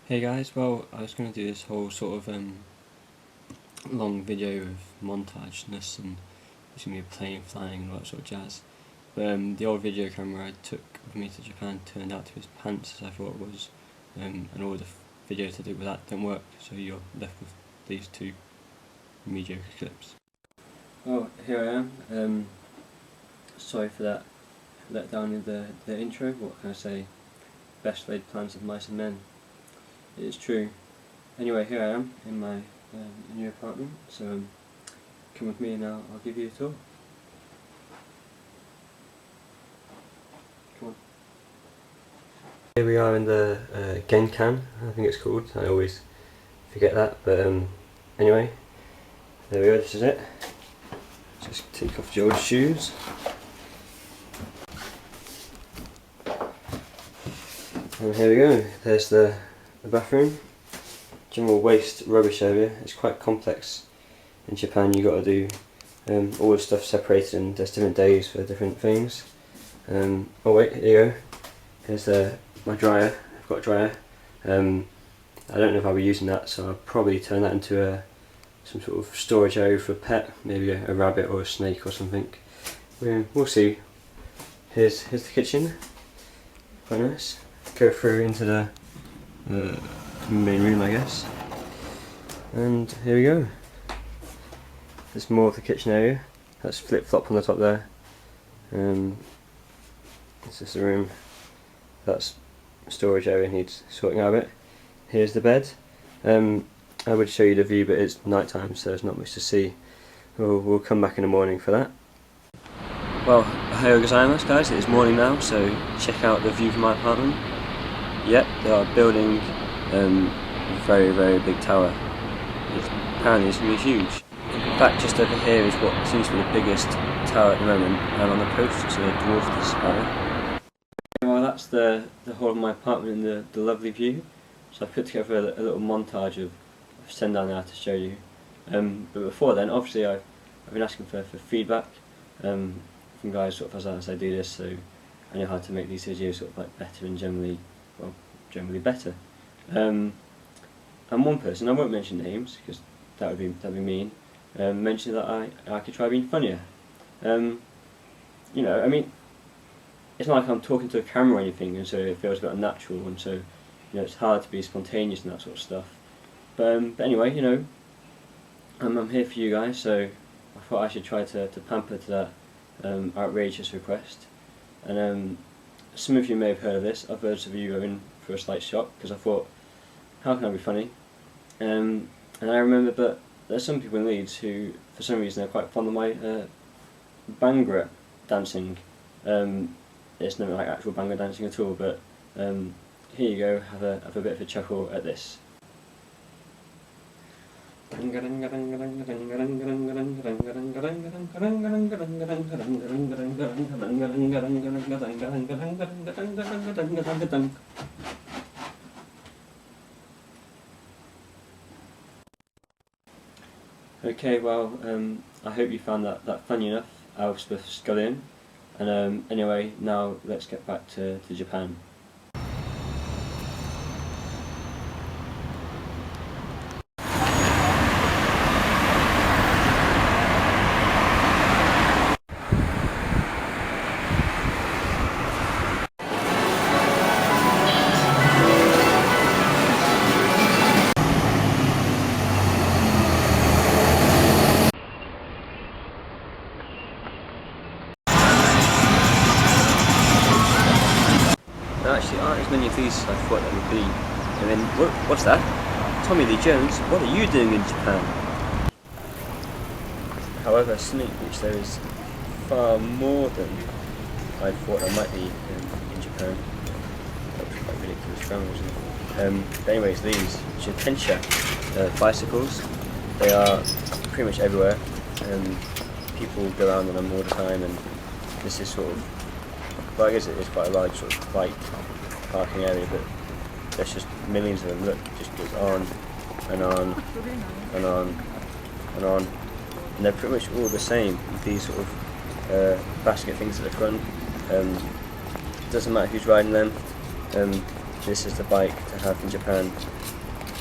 Hey guys, well I was going to do this whole sort of long video of montageness and it's going to be a plane flying and all that sort of jazz. But the old video camera I took with me to Japan turned out to be as pants as I thought it was, and all the videos I did with that didn't work, so you're left with these two mediocre clips. Well, here I am. Sorry for that let down in the intro. What can I say? Best laid plans of mice and men. It is true. Anyway, here I am in my new apartment, so come with me and I'll give you a tour. Come on. Here we are in the Genkan, I think it's called. I always forget that, but anyway, there we go, this is it. Just take off George's shoes. And here we go, there's the bathroom. General waste rubbish area. It's quite complex. In Japan you got to do all the stuff separated, and there's different days for different things. Oh wait, here you go. Here's my dryer. I've got a dryer. I don't know if I'll be using that, so I'll probably turn that into some sort of storage area for a pet, maybe a rabbit or a snake or something. We'll see. Here's the kitchen. Quite nice. Go through into the main room, I guess. And here we go. There's more of the kitchen area. That's flip-flop on the top there. This is the room. That's storage area, needs sorting out a bit. Here's the bed. I would show you the view, but it's night time, so there's not much to see. We'll come back in the morning for that. Well, ohayou gozaimasu guys, it is morning now, so check out the view from my apartment. Yep, they are building a very, very big tower. Apparently it's going to be huge. In fact, just over here is what seems to be the biggest tower at the moment, and on the coast it's a dwarf this tower. Well, that's the whole of my apartment and the lovely view. So I've put together a little montage of send down there to show you. But before then, obviously I've been asking for feedback from guys sort of as I do this, so I know how to make these videos sort of like better and generally better. And one person, I won't mention names because that'd be mean, mentioned that I could try being funnier. You know, I mean, it's not like I'm talking to a camera or anything, and so it feels a bit unnatural, and so you know it's hard to be spontaneous and that sort of stuff. But anyway, you know, I'm here for you guys, so I thought I should try to pamper to that outrageous request. And some of you may have heard of this, others of you are in for a slight shock, because I thought, how can I be funny? And I remember that there's some people in Leeds who, for some reason, are quite fond of my Bhangra dancing. It's not like actual Bhangra dancing at all, but here you go, have a bit of a chuckle at this. Okay, well, I hope you found that funny enough. I was supposed to go in, and anyway, now let's get back to Japan. There actually aren't as many of these as I thought there would be. And then, what's that? Tommy Lee Jones, what are you doing in Japan? However, something which there is far more than I thought there might be in Japan. That was quite ridiculous grammar, wasn't it? But anyways, these Jitensha bicycles, they are pretty much everywhere. People go around on them all the time, and this is sort of, well, I guess it is quite a large sort of bike parking area, but there's just millions of them. Look, it just goes on and on and on and on, and they're pretty much all the same with these sort of basket things at the front. Doesn't matter who's riding them. This is the bike to have in Japan.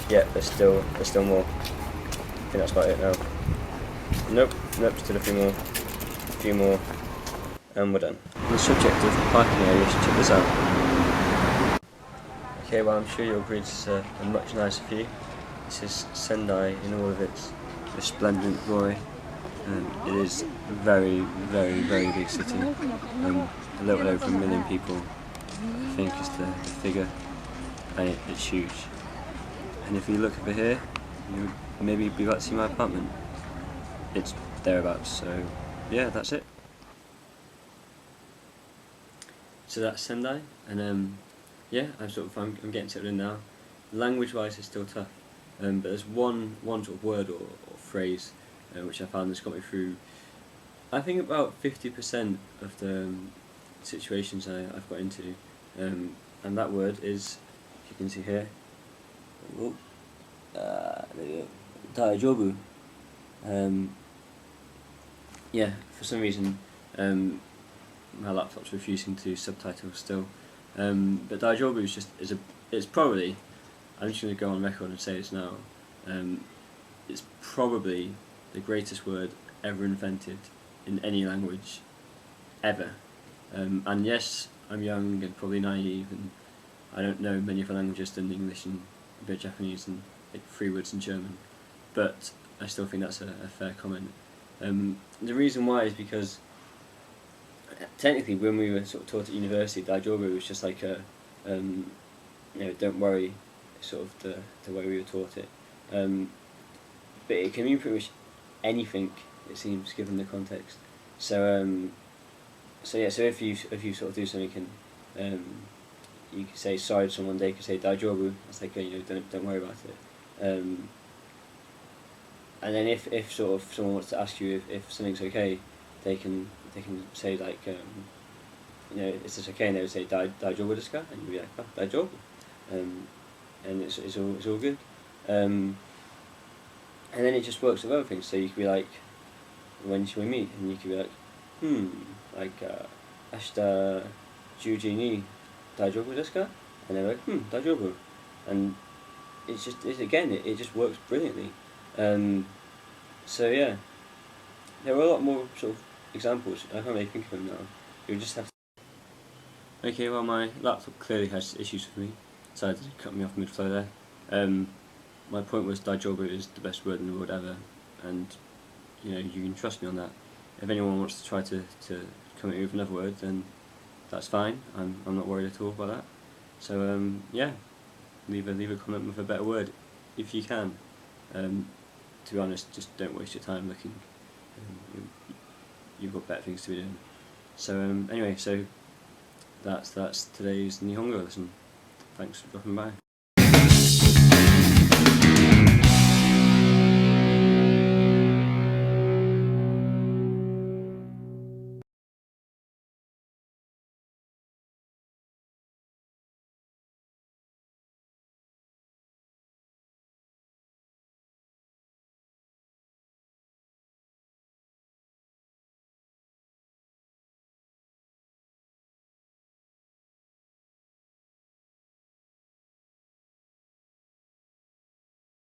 Yeah, there's still more. I think that's about it now. Nope, still a few more, and we're done. On the subject of parking areas, check this out. Okay, well I'm sure you'll agree this is a much nicer view. This is Sendai in all of its resplendent glory. It is a very, very, very big city. A little over 1 million people, I think, is the figure, and it's huge. And if you look over here, you would maybe be about to see my apartment. It's thereabouts, so yeah, that's it. So that's Sendai, and yeah, I'm getting settled in now. Language-wise, it's still tough, but there's one sort of word or phrase which I found has got me through, I think, about 50% of the situations I've got into, and that word is, if you can see here, there we go, daijoubu. Yeah, for some reason my laptop's refusing to subtitle still, but daijoubu it's probably, I'm just going to go on record and say this now, it's probably the greatest word ever invented in any language, ever. And yes, I'm young and probably naive, and I don't know many other languages than English and a bit of Japanese and like 3 words in German, but I still think that's a fair comment. The reason why is because technically when we were sort of taught at university, daijoubu was just like a, don't worry, sort of the way we were taught it. But it can mean pretty much anything, it seems, given the context. So yeah, so if you sort of do something and you can say sorry to someone, they can say daijoubu. It's like, don't worry about it. And then if sort of someone wants to ask you if something's okay, they can say like, is this okay? And they would say daijoubu desu ka? And you'd be like, oh, daijoubu. And it's all good. And then it just works with other things. So you could be like, when should we meet? And you could be like, ashita 10時に daijoubu desu ka? And they're like, daijoubu. And it just works brilliantly. So yeah, there are a lot more sort of examples. I can't really think of them now. You just have to. Okay, well my laptop clearly has issues with me, decided to cut me off mid-flow there. My point was daijoubu is the best word in the world ever, and you can trust me on that. If anyone wants to try to come at me with another word, then that's fine. I'm not worried at all about that. So yeah, leave a comment with a better word if you can. To be honest, just don't waste your time looking. You've got better things to be doing. So anyway, so that's today's Nihongo lesson. Thanks for dropping by.